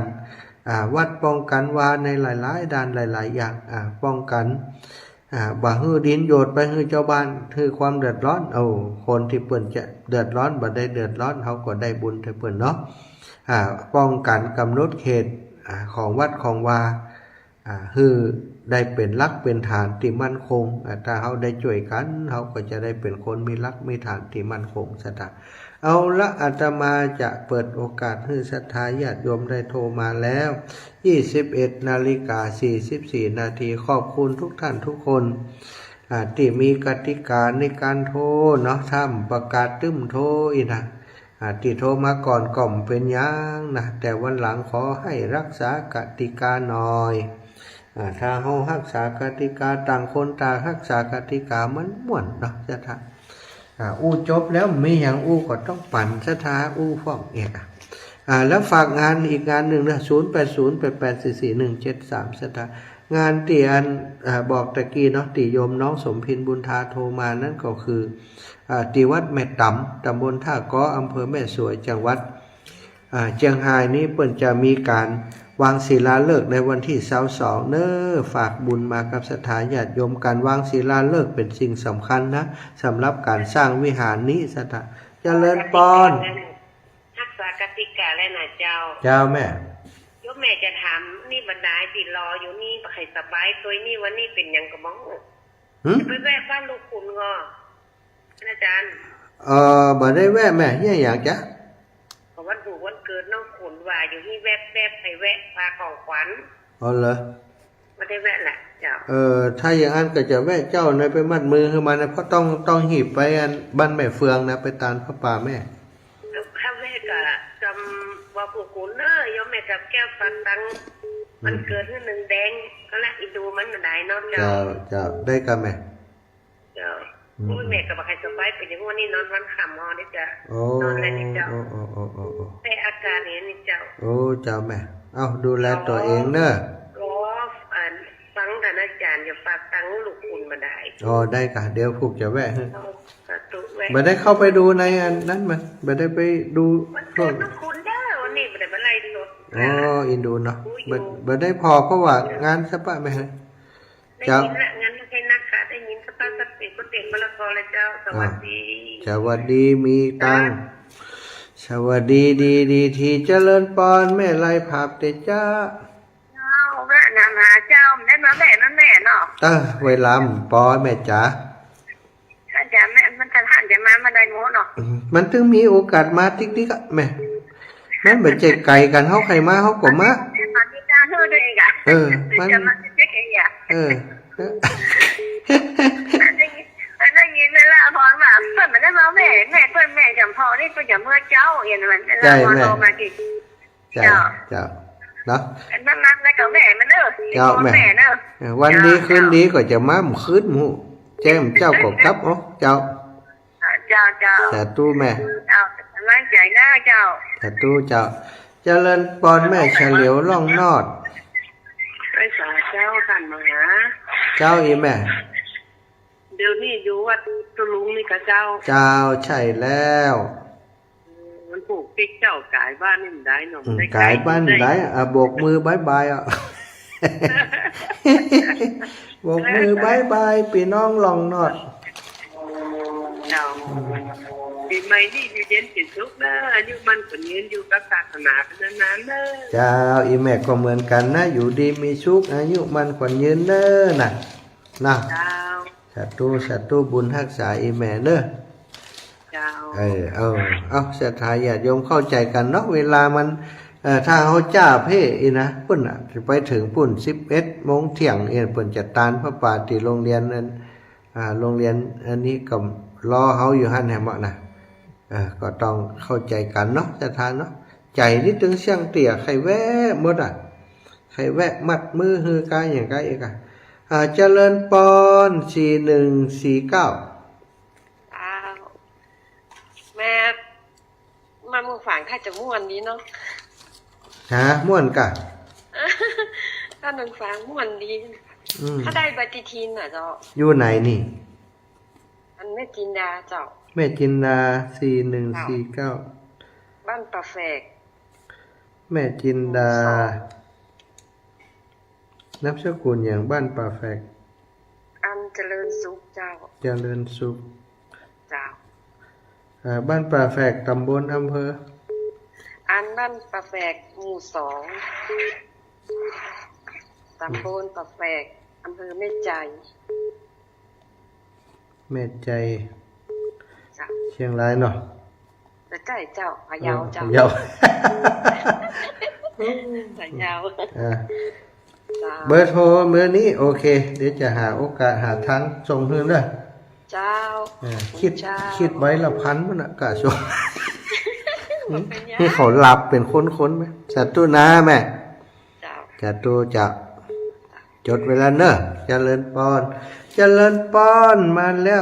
วัดป้องกันวาในหลายๆด้านหลายๆอย่างป้องกันบ่ฮื้อดินโยดไปฮื้อเจ้าบ้านคือความเดือดร้อนคนที่เปิ้นจะเดือดร้อนบ่ได้เดือดร้อนเขาก็ได้บุญเถอะเปิ้นเนาะป้องกันกำหนดเขตของวัดของวาฮื้อได้เป็นหลักเป็นฐานที่มั่นคงถ้าเขาได้ช่วยกันเขาก็จะได้เป็นคนมีหลักมีฐานที่มั่นคงศรัทธาเอาละอาตมาจะเปิดโอกาสให้ศรัทธาญาติโยมได้โทรมาแล้ว21:44 นาทีขอบคุณทุกท่านทุกคนที่มีกติกาในการโทรเนาะทำประกาศตึ้มโทรอีกนะที่โทรมาก่อนก่อมเป็นยังนะแต่วันหลังขอให้รักษากติกาหน่อยถ้าเฮารักษากติกาต่างคนต่างรักษากติกามันม่วนเนาะศรัทธาจบแล้วมีอย่างก็ต้องปั่นศรัทธาฟ้องเอกแล้วฝากงานอีกงานหนึ่งนะ0808844173ศรัทธางานที่อันบอกตะกี้เนาะที่โยมน้องสมพินบุญทาโทรมานั่นก็คือที่วัดแม่ตำตำบลท่าก้ออำเภอแม่สวยจังหวัดเชียงรายนี้เปิ้นจะมีการวางศิลาฤกษ์ในวันที่22เนอฝากบุญมากับศรัทธาญาติโยมการวางศิลาฤกษ์เป็นสิ่งสำคัญนะสำหรับการสร้างวิหารนี้ศรัทธาเจริญปอนรักษากติกาและนะเจ้าแม่ยกแม่จะถามนี่บรรดาที่รออยู่นี่บ่ให้สบายตัวนี่วันนี้เป็นหยังก็บ่ไปแวะบ้านลูกคุณก็อาจารย์บ่ได้แวะแม่เนี่ยอยากจะวันถูกวันเกิดน้องขุนว่าอยู่ที่แวบไปแวะพาของขวัญเหรอไม่ได้แวะแหละเจ้าถ้าอย่างนั้นก็จะแวะเจ้าในไปมัดมือขึ้นมานะเพราะต้องหีบไปบ้านแม่เฟืองนะไปตานพระป่าแม่ถ้าแวะก็จำว่าผู้ขุนยอมแม่กับแก้วฟันตังมันเกิดขึ้นหนึ่งแดงก็ละอีดูมันได้เนาะเจ้าได้กันแม่เจ้าแม่กับใครสบายเป็นอย่างวันนี้นอนวันค่ำนอนนี่จ้ะนอนอะไรนี่เจ้าแต่อาการนี้นี่เจ้าเจ้าแม่ดูแลตัวเองเนอะฟังท่านอาจารย์อย่าฝากตังลูกคุณมาได้ได้ค่ะเดี๋ยวพวกจะแวะไม่ได้เข้าไปดูในอันนั้นมันไม่ได้ไปดูพวกลูกคุณเด้อวันนี้ไม่ได้มาไล่สดอินดูเนาะไม่ได้พอเพราะว่างานสปะไหมฮะเจ้างานให้นักค่ะได้ยินสปะสักสิบก็เต็มมะละกอเลยเจ้าสวัสดีมีตังสวัสดีดีทีเจริญปอนแม่ไล่ภาพเตจ้าแม่นานาเจ้าได้มาแม่นั่นแม่เนาะเวลาปอแม่จ๋าท่านจ๋าแม่มันจะท่านจะมาได้โมเนาะมันถึงมีโอกาสมาติ๊กๆแม่แม่เหมือนใจไก่กันเฮาใครมาเฮาก็มามีตาเฮอด้วยอีกมันจะมาติ๊กเองได้ยินเวลาพรว่าเพิ่นมันได้มาแม่เพิ่นแม่จำพอนี่เพิ่นจะเมื่อเจ้าเห็นมันเวลาพรโทรมากี่เจ้าเนาะนั่นแล้วก็แม่มันเด้อเจ้าแม่เด้อวันดีคืนดีก็จะมาคืนหมู่แจ้งเจ้าก็ครับเจ้าแต่ตู้แม่เจ้าร่างใจหน้าเจ้าแต่ตู้เจ้าเจริญปอนแม่เฉลียวล่องนอดไปสาเจ้าท่านมหาเจ้าอีแม่ด ดี๋ยวนี้อยู่วัดตุลุงนี่กับเจ้า เจ้าใช่แล้ว มันปลูกพริกเจ้ากายบ้านนี่มันได้เนาะ กายบ้านได้โบกมือบายบายโบกมือบายบายพี่น้องลองนอด เจ้าปีใหม่นี่อยู่เย็นเป็นสุขนะอายุมันคนยืนอยู่กับศาสนาเป็นนานๆเด้อ เจ้าอีแม่ก็เหมือนกันนะอยู่ดีมีสุขอายุมันขวัญยืนเด้อน่ะนะ เจ้า สาธุบุญรักษาอีแม่เด้อ เจ้า เอาศรัทธาญาติโยมเข้าใจกันเนาะเวลามันถ้าเขาจ้าเพ่อีนะปุ่นอ่ะไปถึงปุ่น11 โมงเที่ยงเอ็นเปิ่นจัดตานพระป่าที่โรงเรียนนั้นโรงเรียนอันนี้ก็รอเขาอยู่หั่นแหมนะก็ต้องเข้าใจกันเนาะศรัทธาเนาะใจนี่ถึงเสียงเตี่ยใครแวะหมดใครแวะมัดมือฮือกายอย่างไรอีกเจริญปอน4149แม่มามึงฝังข้าจะม่วนนี้เนาะ ม่วนกะ ถ้ามึงฝังม่วนดีถ้าได้ปฏิทินอ่ะเจ้า อยู่ไหนนี่ อันแม่จินดาเจ้า แม่จินดา4149บ้านปลาแฝก แม่จินดานับสกุลอย่างบ้านป่าแฝก อันเจริญสุขเจ้า เจริญสุข เจ้า บ้านป่าแฝกตำบลอำเภอ อันบ้านปลาแฝกหมู่2ตำบลปลาแฝกอำเภอแม่ใจ แม่ใจ เจ้า เชียงรายเนาะ แต่ใกล้เจ้าพะเยาเจ้า พะเยา พะเยา เบอร์โทรเบอร์นี้โอเคเดี๋ยวจะหาโอกาสหาทางส่งเพื่อนด้วย เจ้า คิดไว้ละพันมันอะกะส่งนี่เขาหลับเป็นค้นๆไหมจัตุนะแม่จัตุจะจดเวลาเนอะเจริญปอนมาแล้ว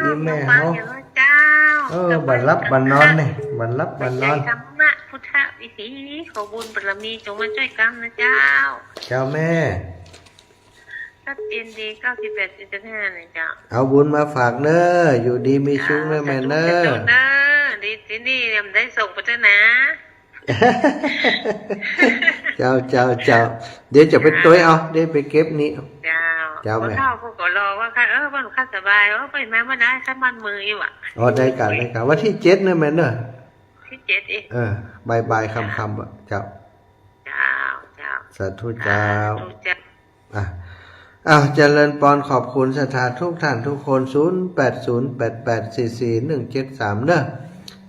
อีแม่เขาบันรับบันนอนนี่บันรับบันนอนธรรมะพุทธวิถีขอบุญบารมีจงมาช่วยกันนะเจ้า เจ้าแม่ ชัดเจนดี98.5นะเจ้าเอาบุญมาฝากเนอะอยู่ดีมีสุขนะแม่เนอะดีที่นี่ยังได้ส่งไปด้วยนะ เจ้าเดี๋ยวจะไปตัวเอาเดี๋ยวไปเก็บนี้เจ้าแม่เข้าพวกก็รอว่าค่ะบ้านข้าสบายไปมาไม่ได้ข้ามันมืออยู่อ่ะได้กันวันที่7นะแม่เนอะที่7อีกบายคำอ่ะเจ้าสาธุเจ้าเจริญปอนขอบคุณสถานทุกท่านทุกคน0808844173เนอะ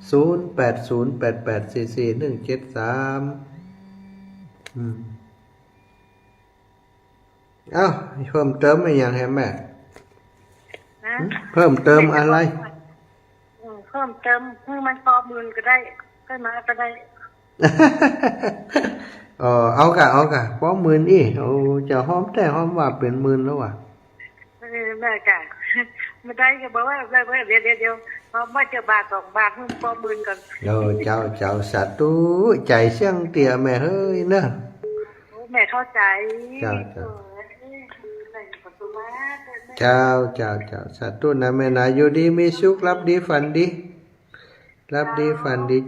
0808844173เพิ่มเติมอะไรอย่างไรแม่เพิ่มเติมอะไรเพิ่มเติมเพิ่มมันพอมื่นก็ได้ก็มาก็ได้เอากะพอ10,000อีจะหอมแต่หอมว่าเป็น10,000แล้วว่ะแม่กะไม่ได้ก็บอกว่าเดี๋ยวพอมาจะบาท2 บาทเพิ่มพอ10,000ก่อนเจ้าสาธุใจเสียงเตี่ยแม่เฮ้ยเนอะแม่เข้าใจเจ้าสาธุนะแม่นะอยู่ดีมีสุขรับดีฝันดี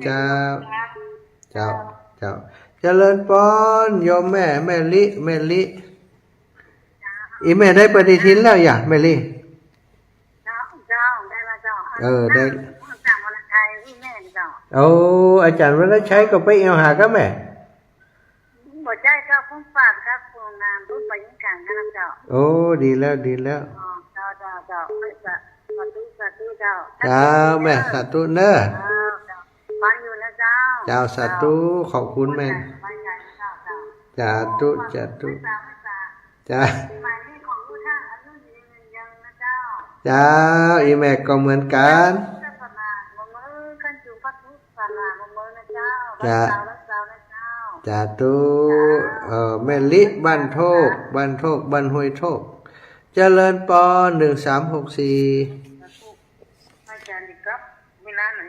เจ้าเจริญปอนโยมแม่ลิอีแม่ได้ปฏิทินแล้วอย่าแม่ลิได้แล้วเจ้าได้อาจารย์วรชัยแม่เจ้าอาจารย์วรชัยก็ไปเอาหาก็แม่บ่ใจก็คงฝากครับโครงงานรุ่นไปยังกลางครับเจ้าดีแล้วเจ้าไม่สาธุเจ้าแม่สาธุเนอะฟังอยู่นะเจ้าสาธุขอบคุณแม่สาธุจ้าอีแม่ก็เหมือนกันจ้าตุแม่ลิบ้านโทกบ้านห้วยโทกเจริญปอน1364กับเวลาไหน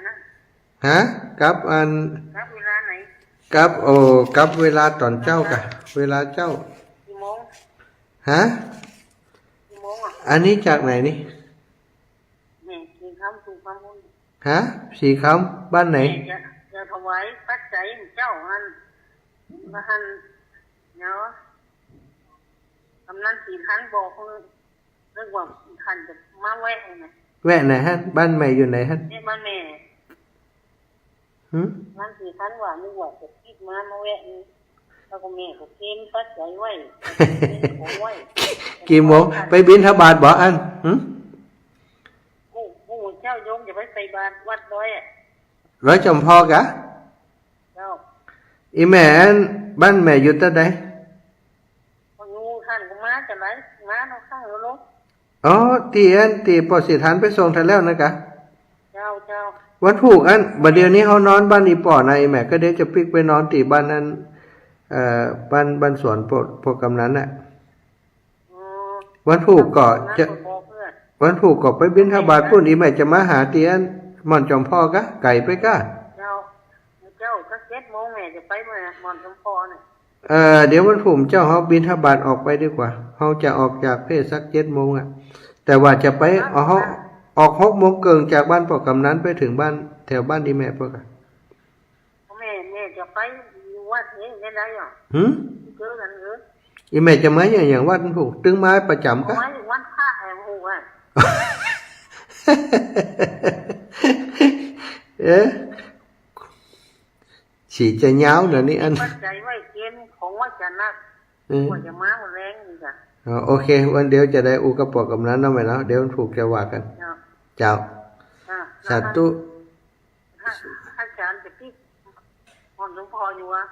กับเวลาตอนเจ้ากะเวลาเจ้ากี่โมงอันนี้จากไหนนี่ ฮะสีคำบ้านไหนจะถวายปัจจัยเจ้าหันมาหันเนาะกำนันสีทันบอกเรื่องว่าทันจะมาแวะไงแวะไหนฮะบ้านใหม่อยู่ไหนฮะเนี่ยบ้านแม่นั่นสีทันว่านึกว่าจะคิดมาแวะแล้วก็แม่ก็เกณฑ์ปัจจัยไว้กี่โมงไปบิณฑบาตบ่อันผู้เจ้าโยมจะไปใส่บาตรวัดร้อยจอมพอกะอีแม่บ้านแม่อยู่ตะใดคนงูท่านก็มาจะไหนมาเราข้างรถอ๋อตีปอสิทานไปส่งทันแล้วนะกะเจ้าวันผูกอันบัดเดี๋ยวนี้เขานอนบ้านอีป่อในแม่ก็เดี๋ยวจะปิกไปนอนตีบ้านนั้นบ้านสวนพวกกำนันน่ะวันผูกก็จะวันผูกก็ไปบิณฑบาตพุ่นอีแม่จะมาหาเตียนม่อนจอมพ่อกะไก่ไปกะเจ้าก็7 โมงแม่จะไปเมื่อม่อนจอมพ่อเนี่ยเดี๋ยววันผูกเจ้าเฮาบิณฑบาตออกไปดีกว่าเฮาจะออกจากเพศสัก7 โมงอ่ะแต่ว่าจะไปเฮาออก6 โมงเกินจากบ้านปอกกำนันไปถึงบ้านแถวบ้านดีแม่พวกกะแม่จะไปวัดนี้ได้หรอเจอกันหรืออีแม่จะมาอย่างวัดผูกตึงไม้ประจำกะวัดค่าแอมหูอ่ะฉีจะยาวเดี๋ยวนี้อันปัจจัยไว้เกณฑ์ของวัดจันทร์นะว่าจะมาแรงนี่จ้ะโอเควันเดียวจะได้อุกปอกกำนันเนาะแม่เนาะเดี๋ยวถูกจะว่ากันเจ้าสาธุอาจารย์จะพี่ม่อนจอมพ่ออยู่วะ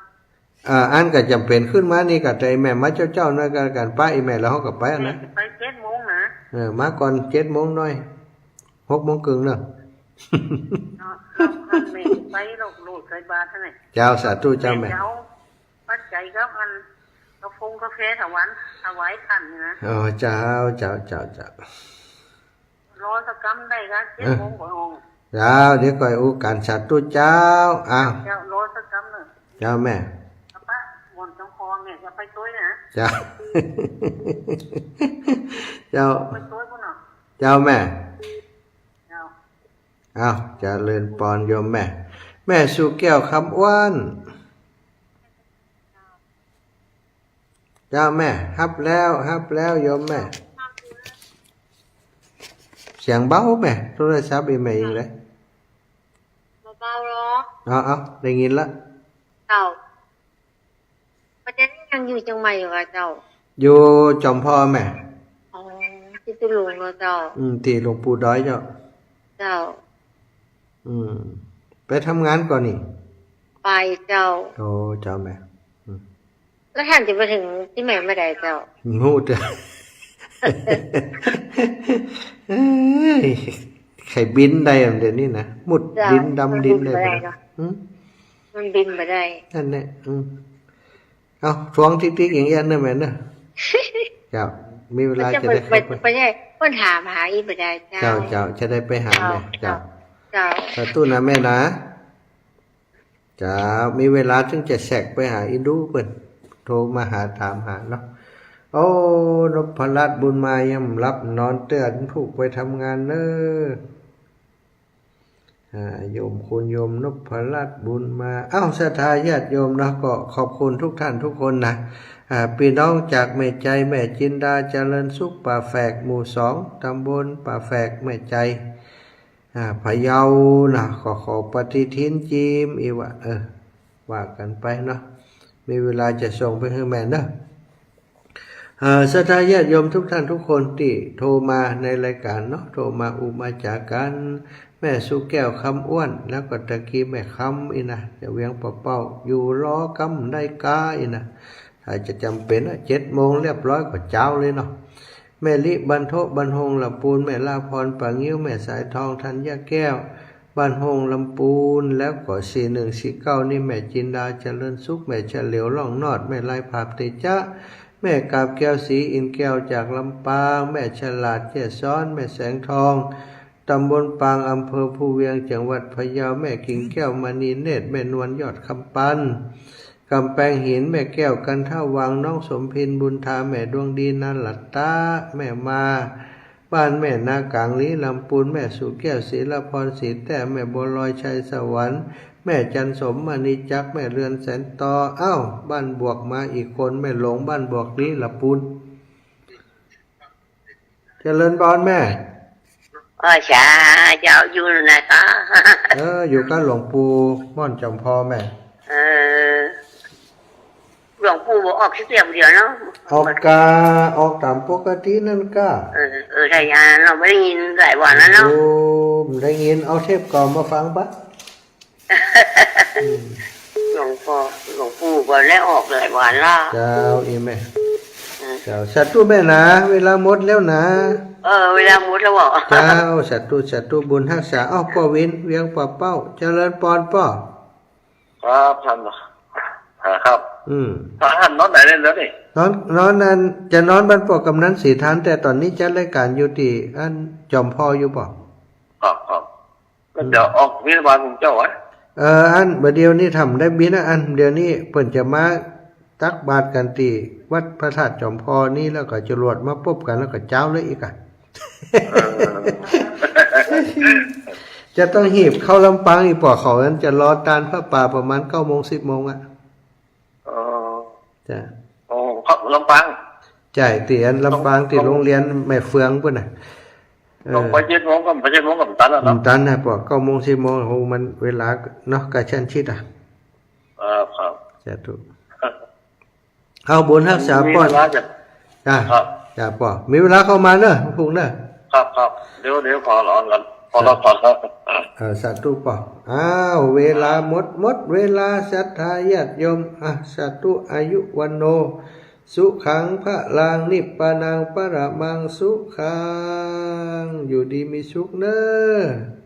อันก็จำเป็นขึ้นมานี่กับใจแม่มาเจ้านะกันป้าอีแม่แล้วเขากับไปนะไป7 โมงนะมาก่อน7 โมงหน่อย6 โมงครึ่งเนาะแม่ไปเราโลดใส่บาตรเท่าไหร่เจ้าสาธุเจ้าแม่ปัจจัยครับอันกาแฟถวายขันนะเจ้ารอสักกำได้ครับ7 โมงบ่องเจ้าเดี๋ยวก่อยอุกันสาธุเจ้าเจ้ารอสักกำเลยเจ้าแม่ป้าม่อนจอมพ่อเนี่ยจะไปต้วยนะเจ้าไปต้วยพุ่นเนาะเจ้าแม่จะเลินปอนโยมแม่สู่แก้วคำอ้วนเจ้าแม่ฮับแล้วโยมแม่เสียงเบาแม่โทรศัพท์อีแม่เองเลยเบาหรอได้ยินละเจ้าประเด็นยังอยู่จังใหม่อยู่กับเจ้าอยู่จอมพ่อแม่ที่ตุลุงเจ้าที่หลวงปู่ด้อยเจ้าไปทำงานก่อนนี่ไปเจ้าโอ้เจ้าแม่แล้วท่านจะไปถึงที่แม่ไม่ได้เจ้างูเด้อไข่บินได้เดี๋ยวนี้นะมุดดินดำดินได้มันบินไปได้นั่นแหละเอาช่วงติ๊กๆอย่างเงี้ยนะแม่นะเจ้ามีเวลาจะได้ไปได้เพิ่นถามหาอีกไปได้เจ้าจะได้ไปหาแม่เจ้าสาธุนะแม่นะจะมีเวลาถึงจะแสกไปหาอินดูเพิ่นโทรมาถามหาเนาะโอ้นพรัตน์บุญมาย่ำรับนอนเตือนผูกไปทำงานเนโยมคุณโยมนพรัตน์บุญมาศรัทธาญาติโยมนะก็ขอบคุณทุกท่านทุกคนนะพี่น้องจากแม่ใจแม่จินดาเจริญสุขป่าแฝกหมู่2ตำบลป่าแฝกแม่ใจพะเยานะขอปฏิทินจีมอีวะว่ากันไปเนาะมีเวลาจะส่งไปให้แม่เนาะศรัทธาญาติโยมทุกท่านทุกคนที่โทรมาในรายการเนาะโทรมาอุมาจากกันแม่สุแก้วคำอ้วนแล้วก็ตะกี้แม่คำอีนะจะเวียงเป่าอยู่ล้อกำได้กาอีนะถ้าจะจำเป็น7 โมงเรียบร้อยก็เจ้าเลยเนาะแม่ลิบรรทบรรหงลำปูนแม่ลาพรป่างิ้วแม่สายทองธัญญาแก้วบรรหงลำปูนแล้วก็4149นี่แม่จินดาเจริญสุขแม่เฉลียวล่องนอดแม่ลายภาพเตจ้าแม่กาบแก้วสีอินแก้วจากลำปางแม่ฉลาดเจซ้อนแม่แสงทองตำบลปางอำเภอภูเวียงจังหวัดพะเยาแม่กิ่งแก้วมณีเนตรแม่นวลยอดคำปันกำแพงหินแม่แก้วกันท่าวังน้องสมพินบุญธาแม่ดวงดีนันหลัดตาแม่มา บ้านแม่นากลางลีลำปูนแม่สุแก้วศรีละพรศรีแต่แม่บัวลอยชัยสวรรค์แม่จันสมมณีจักแม่เรือนแสนตออ้าวบ้านบวกมาอีกคนแม่หลงบ้านบวกลีลำปูนเจริญพรแม่ชาเจ้าอยู่ไหนคะอยู่กับหลวงปู่ม่อนจำพอแม่หลวงปู่บอกออกเสียงเดียวเนาะออกตามปกตินั่นก็ถ้าอย่างเราไม่ได้ยินหลายวันแล้วเนาะได้ยินเอาเทปก่อนมาฟังปะหลวงปู่ก็ได้ออกหลายวันแล้วเจ้าอีแม่เจ้าสัตว์ตู้แม่นะเวลาหมดแล้วนะเวลาหมดแล้วบอกเจ้าสัตว์ตู้บุญทักษะป้อวินเวียงป่าเป้าเจริญปอนป้อครับท่านครับท่านนอนไหนเล่นแล้วนี่นอนนั้นจะนอนบ้านปอกกำนันสีทานแต่ตอนนี้จัดรายการอยู่ที่อันจอมพออยู่ป่ะครับก็เดี๋ยวออกวิทยาบาลของเจ้าอันเดี๋ยวนี้ทำได้บินะอันเดี๋ยวนี้เปิ่นจะมาตักบาตรกันตีวัดพระธาตุจอมพอนี่แล้วก็จรวดมาพบกันแล้วก็เจ้าเลยอีกอ่ะจะต้องหีบเข้าลำปางอีกป่อเขานั้นจะรอตานพระป่าประมาณ9 โมง 10 โมงอ่ะจ้ะลำปางใช่ตีอันลำปางตีโรงเรียนแม่เฟืองปุ่นน่ะไป7 โมงก็ไป7 โมงกับตันแล้วตันนะป่อ9 โมง 10 โมงโหมันเวลาเนาะกระชั้นชิดอ่ะครับจะถูกเอาบุญรักษาป้อนจ้าป้อมีเวลาเข้ามาเนอะพุ่งเนอะครับเดี๋ยวขอร้อนกันขอครับสาธุป้อเวลาหมดเวลาศรัทธาญาติโยมสาธุอายุวันโนสุขังพระลางนิพพานังปรมังสุขังอยู่ดีมีสุขเนอะ